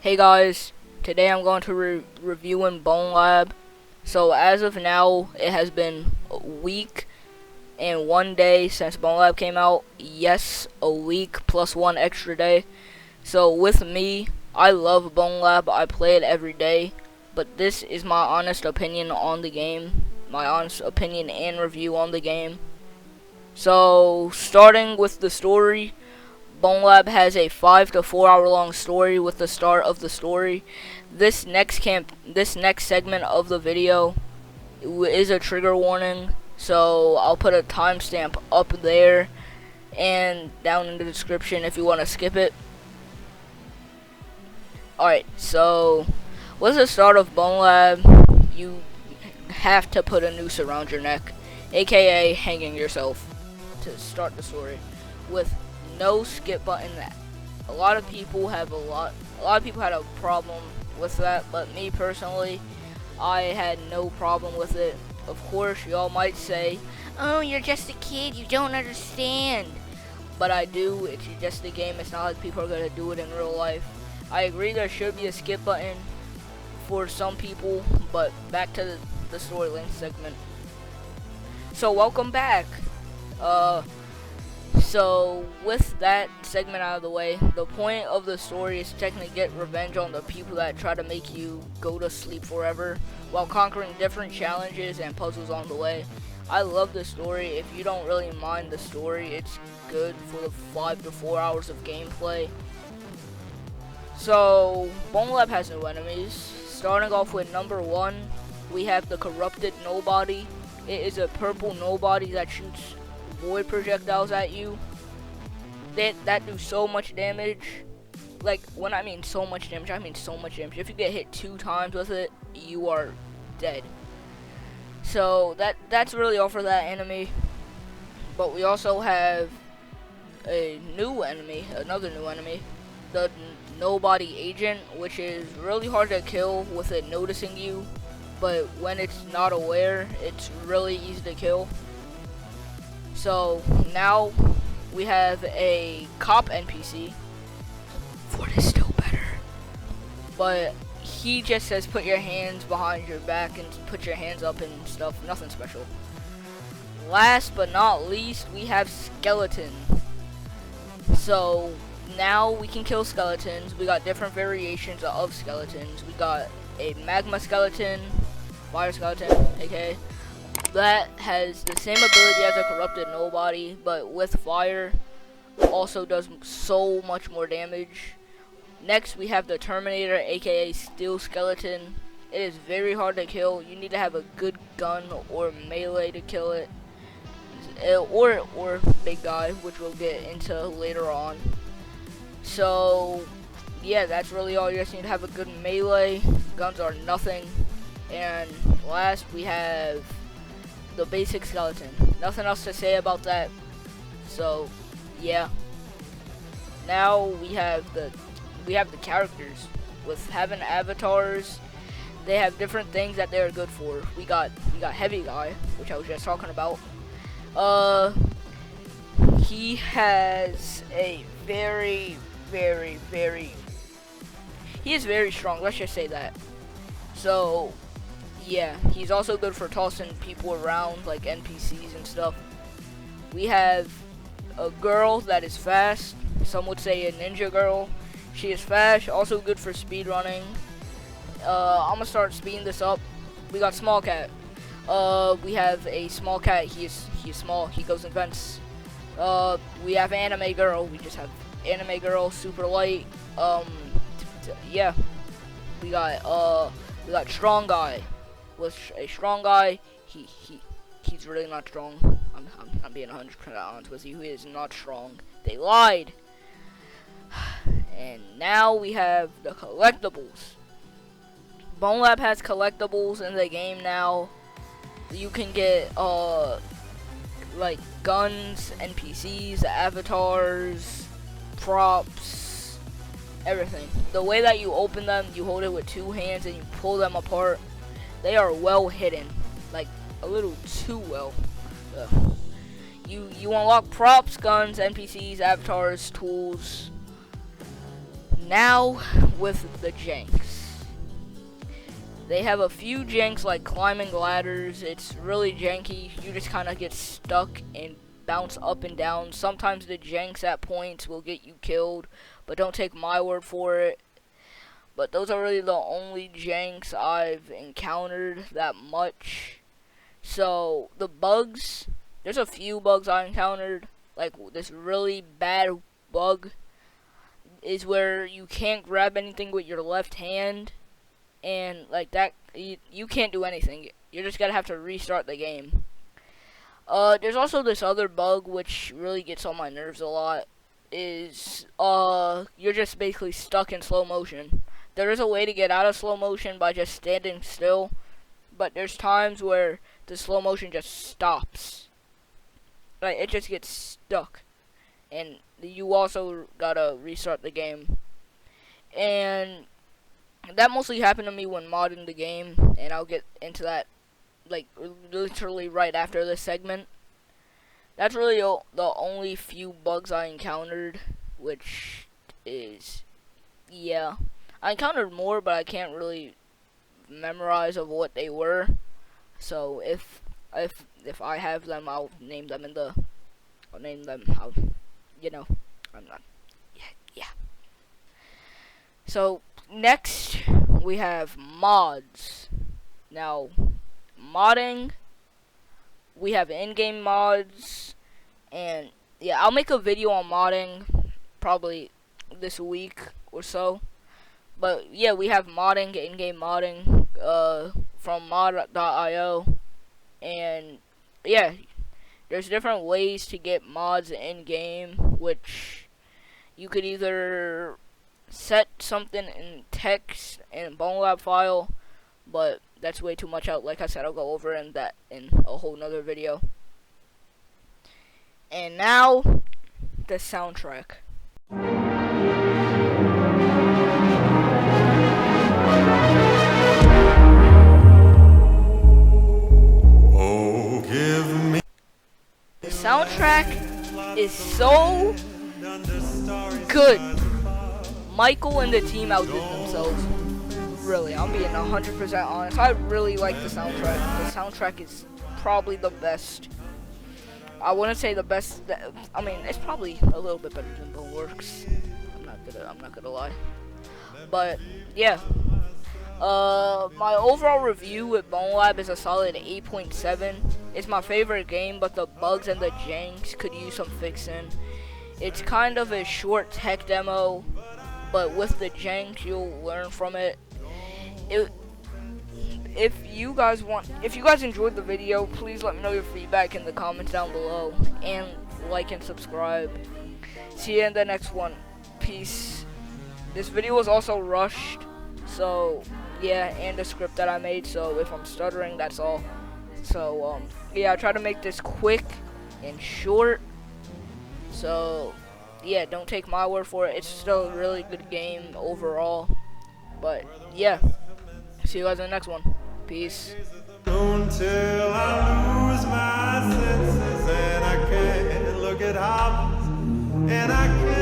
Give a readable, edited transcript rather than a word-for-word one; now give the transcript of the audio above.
Hey guys, today I'm going to reviewing Bonelab. So as of now, it has been a week and 1 day since Bonelab came out. Yes, a week plus one extra day. So with me, I love Bonelab. I play it every day. But this is my honest opinion on the game. My honest opinion and review on the game. So starting with the story, Bonelab has a 5 to 4 hour long story with the start of the story. This next segment of the video is a trigger warning, so I'll put a timestamp up there and down in the description if you want to skip it. Alright, so with the start of Bonelab, you have to put a noose around your neck, aka hanging yourself, to start the story with no skip button. A lot of people had a problem with that, but me personally, I had no problem with it. Of course, y'all might say, "Oh, you're just a kid, you don't understand." But I do. It's just a game. It's not like people are gonna do it in real life. I agree there should be a skip button for some people, but back to the storyline segment. So welcome back. So, with that segment out of the way, the point of the story is to technically get revenge on the people that try to make you go to sleep forever while conquering different challenges and puzzles on the way. I love the story. If you don't really mind the story, it's good for the 5 to 4 hours of gameplay. So, Bonelab has new enemies. Starting off with number 1, we have the Corrupted Nobody. It is a purple nobody that shoots void projectiles at you that do so much damage. Like, when I mean so much damage, I mean so much damage. If you get hit 2 times with it, you are dead. So that's really all for that enemy. But we also have another new enemy, the Nobody Agent, which is really hard to kill with it noticing you, but when it's not aware, it's really easy to kill. So now we have a cop NPC. Ford is still better. But he just says put your hands behind your back and put your hands up and stuff. Nothing special. Last but not least, we have Skeleton. So now we can kill skeletons. We got different variations of skeletons. We got a magma skeleton, fire skeleton, aka that has the same ability as a Corrupted Nobody, but with fire. Also does so much more damage. Next, we have the Terminator, aka Steel Skeleton. It is very hard to kill. You need to have a good gun or melee to kill it, or big guy, which we'll get into later on. So yeah, that's really all. You just need to have a good melee. Guns are nothing. And last, we have the basic skeleton. Nothing else to say about that. So yeah. Now we have the characters. With having avatars, they have different things that they're good for. We got Heavy Guy, which I was just talking about. He has a he is very strong, let's just say that. So yeah, he's also good for tossing people around, like NPCs and stuff. We have a girl that is fast. Some would say a ninja girl. She is fast, also good for speed running. I'm gonna start speeding this up. We got Small Cat. We have a Small Cat. He's small. He goes in vents. We have Anime Girl. We just have Anime Girl, super light. Yeah. We got Strong Guy. With a strong guy, he's really not strong. I'm being 100% honest with you. He is not strong. They lied. And now we have the collectibles. Bonelab has collectibles in the game now. You can get like guns, NPCs, avatars, props, everything. The way that you open them, you hold it with 2 hands and you pull them apart. They are well hidden, like a little too well. You unlock props, guns, NPCs, avatars, tools. Now with the janks. They have a few janks like climbing ladders. It's really janky. You just kind of get stuck and bounce up and down. Sometimes the janks at points will get you killed, but don't take my word for it. But those are really the only janks I've encountered that much. So the bugs, there's a few bugs I encountered. Like this really bad bug is where you can't grab anything with your left hand, and like that you can't do anything. You're just gonna have to restart the game. There's also this other bug which really gets on my nerves a lot. Is you're just basically stuck in slow motion. There is a way to get out of slow motion by just standing still, but there's times where the slow motion just stops. Like it just gets stuck, and you also gotta restart the game. And that mostly happened to me when modding the game, and I'll get into that like literally right after this segment. That's really the only few bugs I encountered, which is, yeah. I encountered more, but I can't really memorize of what they were. So if I have them, I'll name them I'm not. Yeah. So next we have mods. Now, modding, we have in-game mods, and yeah, I'll make a video on modding probably this week or so. But yeah, we have modding, in-game modding, from mod.io, and yeah, there's different ways to get mods in-game, which you could either set something in text in Bonelab file, but that's way too much out. Like I said, I'll go over that in a whole nother video. And now, the soundtrack. The soundtrack is so good. Michael and the team outdid themselves. Really, I'm being 100% honest. I really like the soundtrack. The soundtrack is probably the best. I wouldn't say the best. I mean, it's probably a little bit better than Boneworks. I'm not gonna lie. But yeah. My overall review with Bonelab is a solid 8.7. It's my favorite game, but the bugs and the janks could use some fixing. It's kind of a short tech demo, but with the janks, you'll learn from it. If you guys enjoyed the video, please let me know your feedback in the comments down below, and like and subscribe. See you in the next one. Peace. This video was also rushed, so yeah, and a script that I made, so if I'm stuttering, that's all. So yeah, I try to make this quick and short. So yeah, don't take my word for it. It's still a really good game overall. But yeah, see you guys in the next one. Peace. Until I lose my senses and I can't look at options and I can't